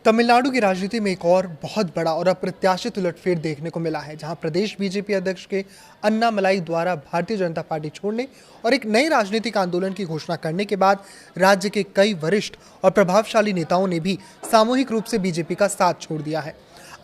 तमिलनाडु की राजनीति में एक और बहुत बड़ा और अप्रत्याशित उलटफेर देखने को मिला है, जहां प्रदेश बीजेपी अध्यक्ष के अन्नामलाई द्वारा भारतीय जनता पार्टी छोड़ने और एक नए राजनीतिक आंदोलन की घोषणा करने के बाद राज्य के कई वरिष्ठ और प्रभावशाली नेताओं ने भी सामूहिक रूप से बीजेपी का साथ छोड़ दिया है।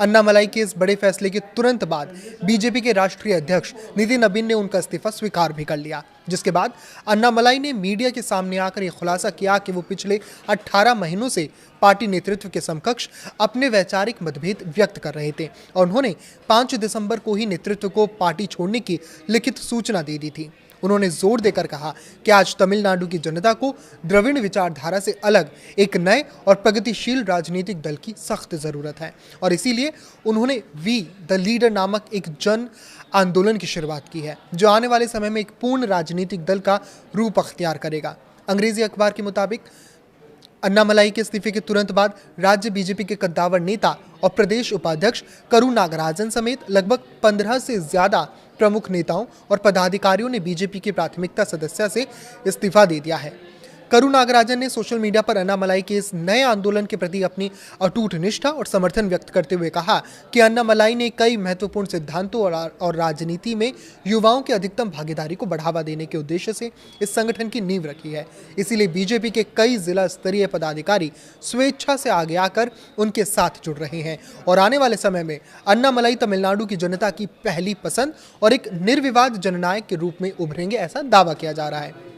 अन्नामलाई के इस बड़े फैसले के तुरंत बाद बीजेपी के राष्ट्रीय अध्यक्ष नितिन नबीन ने उनका इस्तीफा स्वीकार भी कर लिया, जिसके बाद अन्नामलाई ने मीडिया के सामने आकर यह खुलासा किया कि वो पिछले 18 महीनों से पार्टी नेतृत्व के समकक्ष अपने वैचारिक मतभेद व्यक्त कर रहे थे और उन्होंने 5 दिसंबर को ही नेतृत्व को पार्टी छोड़ने की लिखित सूचना दे दी थी। उन्होंने जोर देकर कहा कि आज तमिलनाडु की जनता को द्रविड़ विचारधारा से अलग एक नए और प्रगतिशील राजनीतिक दल की सख्त जरूरत है और इसीलिए उन्होंने वी द लीडर नामक एक जन आंदोलन की शुरुआत की है, जो आने वाले समय में एक पूर्ण राजनीतिक दल का रूप अख्तियार करेगा। अंग्रेजी अखबार के मुताबिक अन्नामलाई के इस्तीफे के तुरंत बाद राज्य बीजेपी के कद्दावर नेता और प्रदेश उपाध्यक्ष करू नागराजन समेत लगभग 15 से ज्यादा प्रमुख नेताओं और पदाधिकारियों ने बीजेपी की प्राथमिकता सदस्यता से इस्तीफा दे दिया है। करू नागराजन ने सोशल मीडिया पर अन्नामलाई के इस नए आंदोलन के प्रति अपनी अटूट निष्ठा और समर्थन व्यक्त करते हुए कहा कि अन्नामलाई ने कई महत्वपूर्ण सिद्धांतों और राजनीति में युवाओं की अधिकतम भागीदारी को बढ़ावा देने के उद्देश्य से इस संगठन की नींव रखी है। इसीलिए बीजेपी के कई जिला स्तरीय पदाधिकारी स्वेच्छा से आगे आकर उनके साथ जुड़ रहे हैं और आने वाले समय में अन्नामलाई तमिलनाडु की जनता की पहली पसंद और एक निर्विवाद जननायक के रूप में उभरेंगे, ऐसा दावा किया जा रहा है।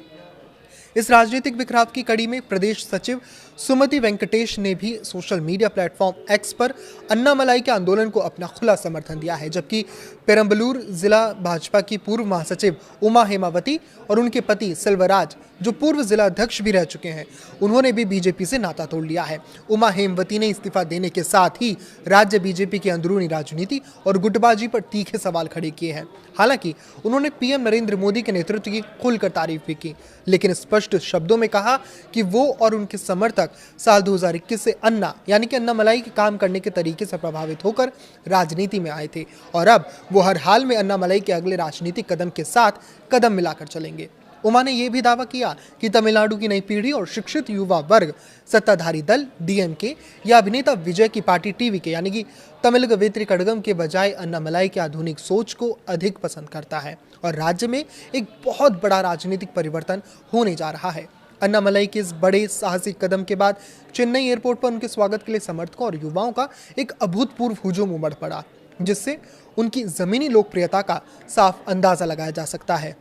इस राजनीतिक बिखराव की कड़ी में प्रदेश सचिव सुमति वेंकटेश ने भी सोशल मीडिया प्लेटफॉर्म एक्स पर अन्नामलाई के आंदोलन को अपना खुला समर्थन दिया है, जबकि पेरम्बलूर जिला भाजपा की पूर्व महासचिव उमा हेमावती और उनके पति सेल्वराज, जो पूर्व जिला अध्यक्ष भी रह चुके हैं, उन्होंने भी बीजेपी से नाता तोड़ लिया है। उमा हेमवती ने इस्तीफा देने के साथ ही राज्य बीजेपी की अंदरूनी राजनीति और गुटबाजी पर तीखे सवाल खड़े किए हैं। हालांकि उन्होंने पीएम नरेंद्र मोदी के नेतृत्व की खुलकर तारीफ भी की, लेकिन स्पष्ट शब्दों में कहा कि वो और उनके समर्थक साल 2021 से अन्ना यानी कि अन्नामलाई के काम करने के तरीके से प्रभावित होकर राजनीति में आए थे और अब वो हर हाल में अन्नामलाई के अगले राजनीतिक कदम के साथ कदम मिलाकर चलेंगे। उमा ने यह भी दावा किया कि तमिलनाडु की नई पीढ़ी और शिक्षित युवा वर्ग सत्ताधारी दल डीएमके या अभिनेता विजय की पार्टी टीवीके यानी कि तमिल कवित्री कड़गम के बजाय अन्नामलाई की आधुनिक सोच को अधिक पसंद करता है और राज्य में एक बहुत बड़ा राजनीतिक परिवर्तन होने जा रहा है। अन्नामलाई के इस बड़े साहसिक कदम के बाद चेन्नई एयरपोर्ट पर उनके स्वागत के लिए समर्थकों और युवाओं का एक अभूतपूर्व हुजूम उमड़ पड़ा, जिससे उनकी जमीनी लोकप्रियता का साफ अंदाजा लगाया जा सकता है।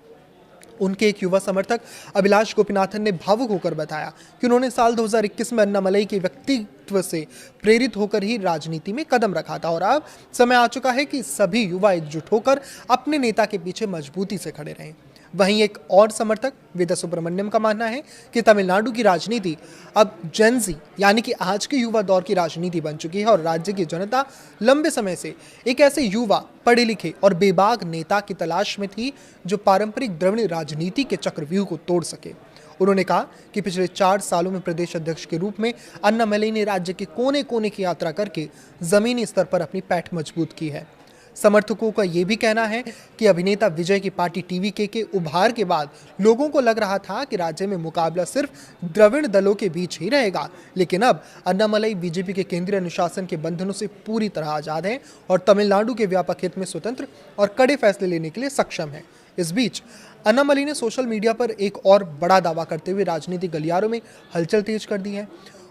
उनके एक युवा समर्थक अभिलाष गोपीनाथन ने भावुक होकर बताया कि उन्होंने साल 2021 में अन्नामलाई के व्यक्तित्व से प्रेरित होकर ही राजनीति में कदम रखा था और अब समय आ चुका है कि सभी युवा एकजुट होकर अपने नेता के पीछे मजबूती से खड़े रहें। वहीं एक और समर्थक वेदा सुब्रमण्यम का मानना है कि तमिलनाडु की राजनीति अब जेनजी यानी कि आज के युवा दौर की राजनीति बन चुकी है और राज्य की जनता लंबे समय से एक ऐसे युवा, पढ़े लिखे और बेबाक नेता की तलाश में थी जो पारंपरिक द्रविड़ राजनीति के चक्रव्यूह को तोड़ सके। उन्होंने कहा कि पिछले 4 सालों में प्रदेश अध्यक्ष के रूप में अन्नामलाई ने राज्य के कोने कोने की यात्रा करके जमीनी स्तर पर अपनी पैठ मजबूत की है। समर्थकों का यह भी कहना है कि अभिनेता विजय की पार्टी टीवीके के उभार के बाद लोगों को लग रहा था कि राज्य में मुकाबला सिर्फ द्रविड़ दलों के बीच ही रहेगा, लेकिन अब अन्नामलाई बीजेपी के केंद्रीय अनुशासन के बंधनों से पूरी तरह आजाद है और तमिलनाडु के व्यापक हित में स्वतंत्र और कड़े फैसले लेने के लिए सक्षम है। इस बीच अन्नामलाई ने सोशल मीडिया पर एक और बड़ा दावा करते हुए राजनीतिक गलियारों में हलचल तेज कर दी है।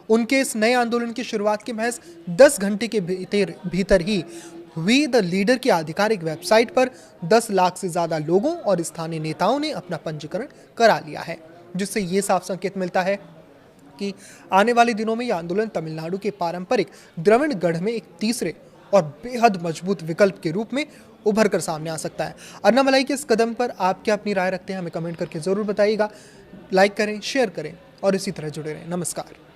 उनके इस नए आंदोलन की शुरुआत के महज 10 घंटे के भीतर ही वी द लीडर की आधिकारिक वेबसाइट पर 10 लाख से ज्यादा लोगों और स्थानीय नेताओं ने अपना पंजीकरण करा लिया है, जिससे ये साफ संकेत मिलता है कि आने वाले दिनों में यह आंदोलन तमिलनाडु के पारंपरिक द्रविड़ गढ़ में एक तीसरे और बेहद मजबूत विकल्प के रूप में उभर कर सामने आ सकता है। अन्नामलाई के इस कदम पर आप क्या अपनी राय रखते हैं, हमें कमेंट करके जरूर बताइएगा। लाइक करें, शेयर करें और इसी तरह जुड़े रहें। नमस्कार।